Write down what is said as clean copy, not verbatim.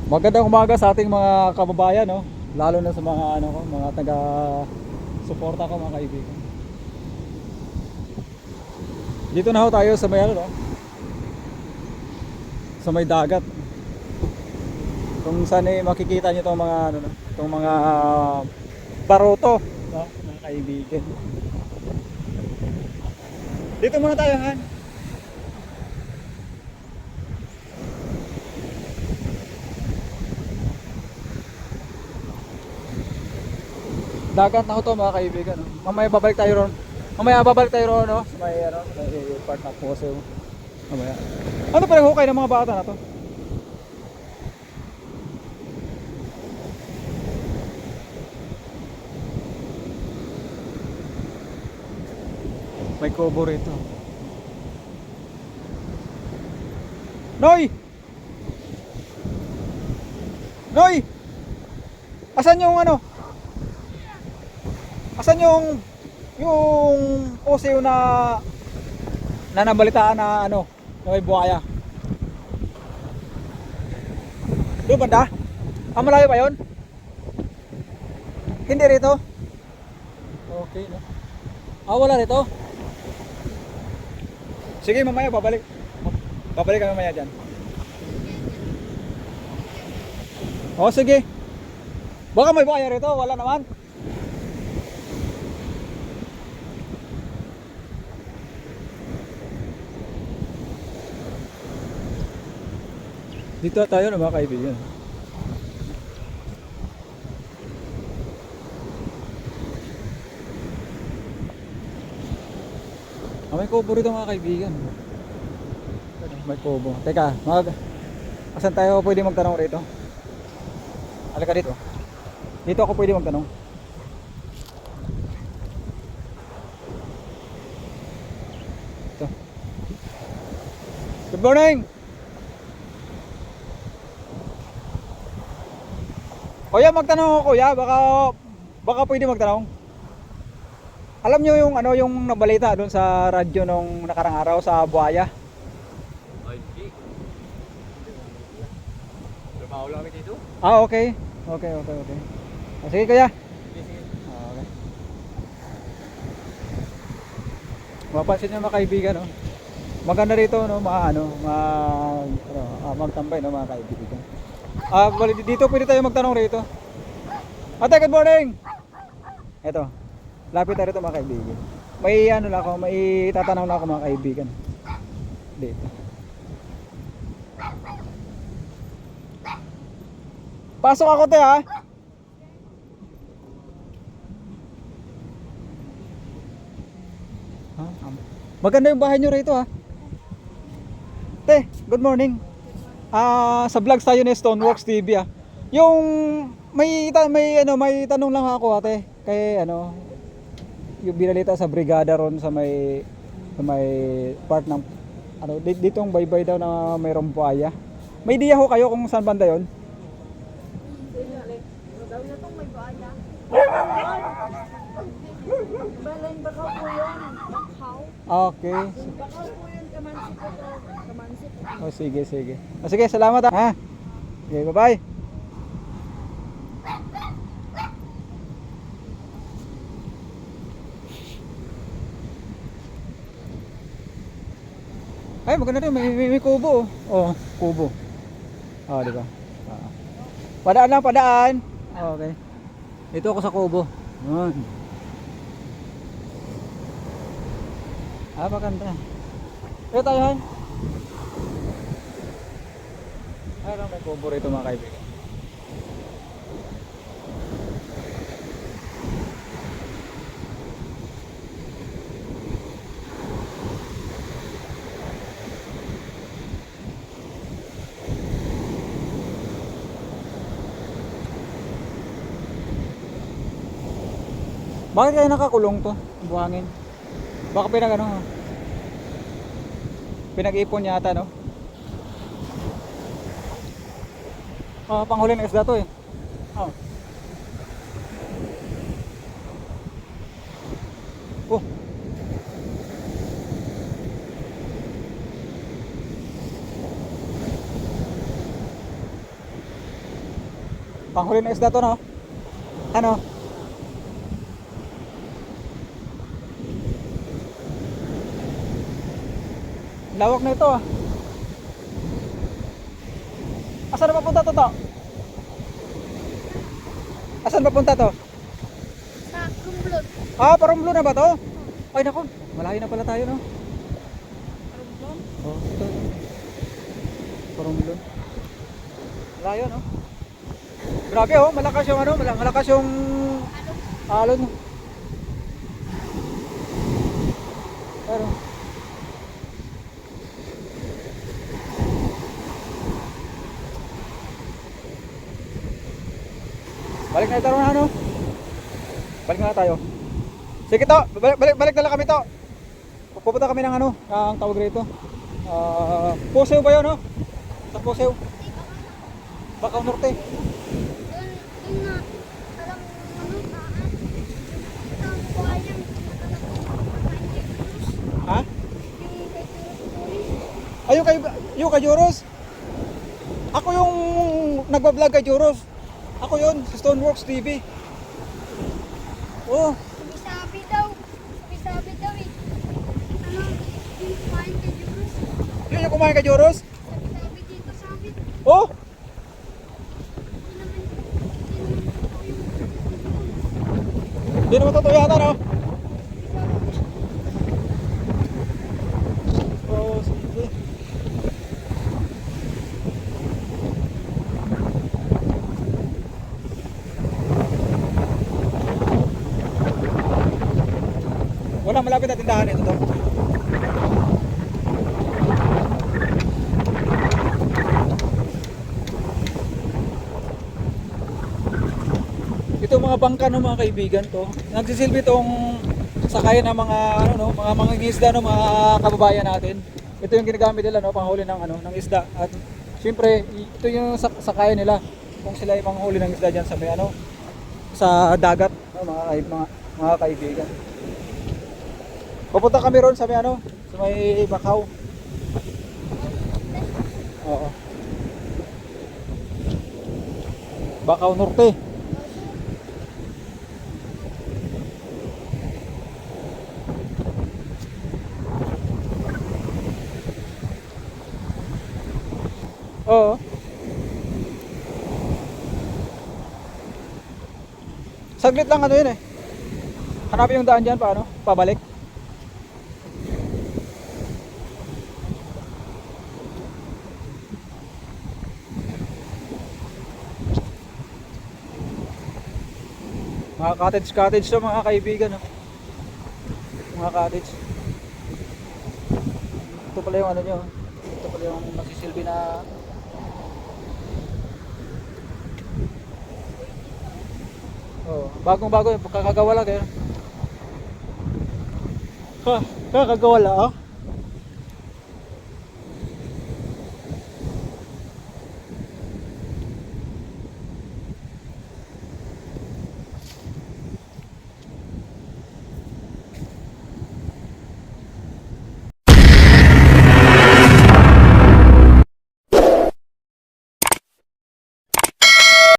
Magandang umaga sa ating mga kababayan, no? Lalo na sa mga ano ko, mga taga-suporta ko, mga kaibigan. Dito na ho tayo sa may ano, no? Sa may dagat. Kung saan makikita niyo tong mga ano, no? Tong mga baroto, no? Mga kaibigan. Dito muna tayo, Han. Dagat na ho to, mga kaibigan, no? Mamaya babalik tayo ron. Mamaya babalik tayo ron, no? Sa may ano, sa may part na Poso. Mamaya. Ano pa rin hukay ng mga bata na to? May kubo rito. Noy! Noy! Asan yung ano? Asan yung poseo na nabalitaan na ano, na may buhaya? Doon banda? Ah, malayo pa yun? Hindi rito? Okay, no? Ah, wala rito? Sige, mamaya babalik. Babalik kami mamaya dyan. Oh, sige. Baka may buhaya rito, wala naman. Dito tayo na, mga kaibigan. Ah, may kubo rito, mga kaibigan. May kubo. Teka, asan tayo pwede magtanong rito? Halika dito. Dito ako pwede magtanong. Ito. Good morning! Kuya, magtanong ako, kuya. Baka pwede magtanong. Alam niyo yung ano, yung nabalita doon sa radyo nung nakarang araw sa buhaya? Ay, hindi. Trabaho lang kami dito. Ah, okay. Okay. Ah, sige, kuya. Sige. Ah, okay. Mapansin niyo, mga kaibigan, no? Maganda rito, no, magtambay, no, mga kaibigan. Ah, dito pwede tayo magtanong rito. Ate, good morning. Eto. Lapit tayo rito, mga kaibigan. May ano lang ako, may tatanong lang ako, mga kaibigan. Dito. Pasok ako, te, ha. Maganda yung bahay nyo rito, ha. Te, good morning. Ah, sa vlogs tayo ni Stoneworks TV, ah. Yung may tanong lang ako, ate. Kay ano, yung binalita sa brigada ron sa may part ng ano, ditong baybay daw na mayroong buhaya. May idea ho kayo kung saan banda 'yon? Daw na itong may buhaya. Balay bakaw po yun. Bakaw. Okay. Bakaw po yun. Kamansip po to. Kamansip. Oh, sige. Oh, sige, salamat, ha. Okay, bye-bye. Ay, maganda rin. May kubo. Oh, kubo. Oh, di ba? Ah. Padaan lang, padaan. Okay. Ito ako sa kubo. Yun. Ah, maganda. Ito tayo, Han. Ay, lang, may kubo rito, mga kaibigan. Bakit kaya nakakulong to? Ang buhangin. Baka pinag-ipon yata, no? Ah, panghuli ng isda to, eh. Oh. Oh. Panghuli ng isda to, no? Ano? Lawak na ito, ah. Asan na papunta to? Asan papunta to? Sa kumblot. Ah, Parumlo na ba to? Ay nako, malayo na pala tayo, no? Oh, ito. Parumlo. Malayo, no? Grabe, oh, malakas yung ano, malakas yung alon. Pero balik na tayo, ano? Balik na tayo. Sige to, balik na lang kami to. Pupunta kami ng ano, ang tawag rito. Pusew ba 'yon, no? Sa Pusew. Bakaw Norte. Doon na. Alam mo, ano, ang buhayang Ha? yung kay Turis. Yung kay Joros. Ako yung nagba-vlog kay Joros. Ako yun, sa Stoneworks TV. Oh, Sabi-sabi daw. Sabi-sabi daw eh. Ano, yung kumain kay Juros. yun yung kumain kay Joros. Sabi-sabi dito sabi. Oh, di naman totoo yata, no? Oh, sige. Wala, malapit na tindahan ito to. Ito mga bangka ng mga kaibigan to. Nagsisilbi itong sakayan ng mga ano no, mga isda no, mga kababayan natin. Ito yung ginagamit nila no, panghuli ng ano, ng isda. At syempre, ito yung sakayan nila kung sila yung panghuli ng isda diyan sa may ano, sa dagat, no, mga kaibigan. Pupunta kami ron sa may ano, sa may Bakaw. Oo. Bakaw Norte. Oo. Saglit lang ano yun eh. Hanapin yung daan dyan paano? Pabalik. Mga cottage to mga kaibigan, no? Mga cottage. Ito pala yung ano nyo. Ito pala yung nagsisilbi na bagong bago yung pagkakagawa lang eh. Ha, kakagawa lang ah.